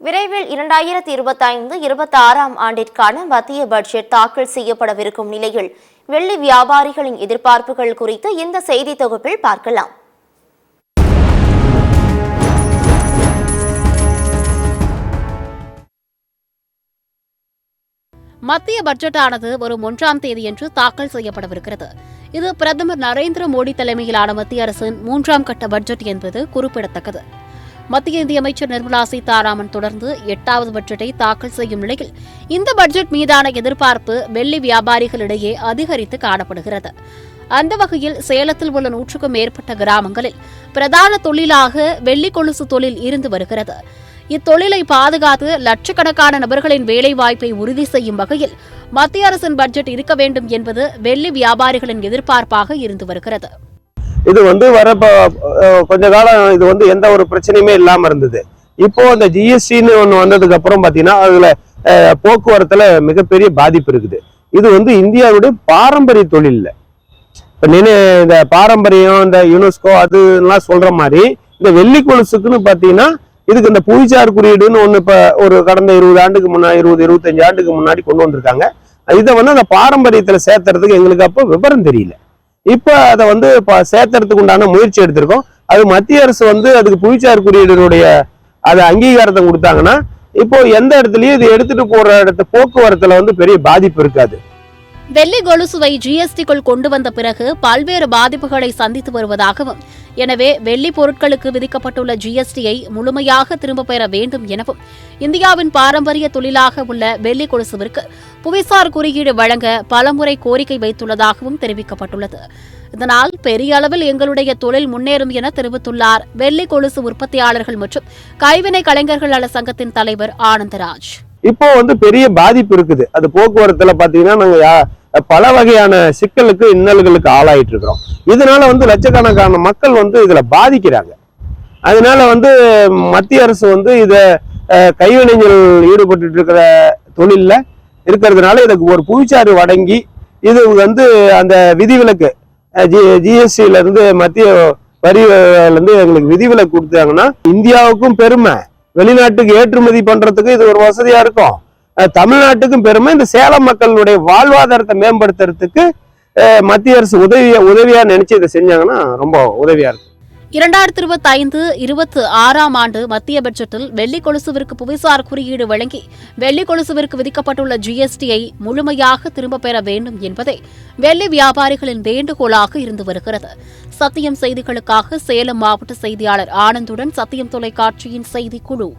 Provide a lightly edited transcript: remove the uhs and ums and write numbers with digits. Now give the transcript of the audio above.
விரைவில் 2025-26 ஆண்டிற்கான மத்திய பட்ஜெட் தாக்கல் செய்யப்படவிருக்கும் நிலையில் வெள்ளி வியாபாரிகளின் எதிர்பார்ப்புகள் குறித்து இந்த செய்தி தொகுப்பில் பார்க்கலாம். மத்திய பட்ஜெட்டானது வரும் 1ஆம் தேதியன்று தாக்கல் செய்யப்படவிருக்கிறது. இது பிரதமர் நரேந்திர மோடி தலைமையிலான மத்திய அரசின் 3ஆம் கட்ட பட்ஜெட் என்பது குறிப்பிடத்தக்கது. மத்திய நிதியமைச்சர் நிர்மலா சீதாராமன் தொடர்ந்து 8வது பட்ஜெட்டை தாக்கல் செய்யும் நிலையில் இந்த பட்ஜெட் மீதான எதிர்பார்ப்பு வெள்ளி வியாபாரிகளிடையே அதிகரித்து காணப்படுகிறது. அந்த வகையில் சேலத்தில் உள்ள 100க்கும் மேற்பட்ட கிராமங்களில் பிரதான தொழிலாக வெள்ளி கொலுசு தொழில் இருந்து வருகிறது. இத்தொழிலை பாதுகாத்து லட்சக்கணக்கான நபர்களின் வேலைவாய்ப்பை உறுதி செய்யும் வகையில் மத்திய அரசின் பட்ஜெட் இருக்க வேண்டும் என்பது வெள்ளி வியாபாரிகளின் எதிர்பார்ப்பாக இருந்து வருகிறது. இது வர கொஞ்ச காலம் இது எந்த ஒரு பிரச்சனையுமே இல்லாம இருந்தது. இப்போ அந்த ஜிஎஸ்டின்னு ஒண்ணு வந்ததுக்கு அப்புறம் பாத்தீங்கன்னா அதுல போக்குவரத்துல மிகப்பெரிய பாதிப்பு இருக்குது. இது இந்தியாவுடைய பாரம்பரிய தொழில். இப்ப இந்த பாரம்பரியம் இந்த யுனெஸ்கோ அதுலாம் சொல்ற மாதிரி இந்த வெள்ளி கொலுசுக்குன்னு பாத்தீங்கன்னா இதுக்கு இந்த புவிசார் குறியீடுன்னு ஒண்ணு இப்ப ஒரு கடந்த 20 ஆண்டுக்கு முன்னாடி 20-25 ஆண்டுக்கு முன்னாடி கொண்டு வந்திருக்காங்க. இதை அந்த பாரம்பரியத்துல சேர்த்துறதுக்கு எங்களுக்கு அப்போ விவரம் தெரியல. இப்ப அதை சேர்த்துறதுக்கு உண்டான முயற்சி எடுத்திருக்கோம். அது மத்திய அரசு அதுக்கு புவிசார் குறியீடுடைய அதை அங்கீகாரத்தை கொடுத்தாங்கன்னா இப்போ எந்த இடத்துலயும் இது எடுத்துட்டு போற இடத்து போக்குவரத்துல பெரிய பாதிப்பு இருக்காது. வெள்ளி கொலுசுவை ஜிஎஸ்டிக்குள் கொண்டு வந்த பிறகு பல்வேறு பாதிப்புகளை சந்தித்து வருவதாகவும், எனவே வெள்ளி பொருட்களுக்கு விதிக்கப்பட்டுள்ள ஜிஎஸ்டியை முழுமையாக திரும்ப பெற வேண்டும் எனவும் இந்தியாவின் பாரம்பரிய தொழிலாக உள்ள வெள்ளி கொலுசுவிற்கு புவிசார் குறியீடு வழங்க பலமுறை கோரிக்கை வைத்துள்ளதாகவும் தெரிவிக்கப்பட்டுள்ளது. இதனால் பெரிய அளவில் எங்களுடைய தொழில் முன்னேறும் என தெரிவித்துள்ளார் வெள்ளி கொலுசு உற்பத்தியாளர்கள் மற்றும் கைவினை கலைஞர்கள் நல சங்கத்தின் தலைவர் ஆனந்தராஜ். இப்போ பெரிய பாதிப்பு இருக்குது. அது போக்குவரத்துல பாத்தீங்கன்னா நாங்க பல வகையான சிக்கலுக்கு இன்னல்களுக்கு ஆளாயிட்டு இருக்கிறோம். இதனால லட்சக்கணக்கான மக்கள் இதுல பாதிக்கிறாங்க. அதனால மத்திய அரசு இத கைவினைஞர்கள் ஈடுபட்டு இருக்கிற தொழில்ல இருக்கிறதுனால இதுக்கு ஒரு புவிசார் வழங்கி இது அந்த விதிவிலக்கு ஜிஎஸ்டில இருந்து மத்திய வரில இருந்து எங்களுக்கு விதிவிலக்கு கொடுத்தாங்கன்னா இந்தியாவுக்கும் பெருமை, வெளிநாட்டுக்கு ஏற்றுமதி பண்றதுக்கு இது ஒரு வசதியா இருக்கும், தமிழ்நாட்டுக்கும் பெருமை, இந்த சேலம் மக்களுடைய வாழ்வாதாரத்தை மேம்படுத்துறதுக்கு மத்திய அரசு உதவியா நினைச்சு இதை செஞ்சாங்கன்னா ரொம்ப உதவியா இருக்கும். 2025-26 ஆண்டு மத்திய பட்ஜெட்டில் வெள்ளி கொலுசுவிற்கு புவிசார் குறியீடு வழங்கி வெள்ளி கொலுசுவிற்கு விதிக்கப்பட்டுள்ள ஜிஎஸ்டியை முழுமையாக திரும்ப பெற வேண்டும் என்பதே வெள்ளி வியாபாரிகளின் வேண்டுகோளாக இருந்து வருகிறது. சத்தியம் செய்திகளுக்காக சேலம் மாவட்ட செய்தியாளர் ஆனந்துடன் சத்தியம் தொலைக்காட்சியின் செய்திக்குழு.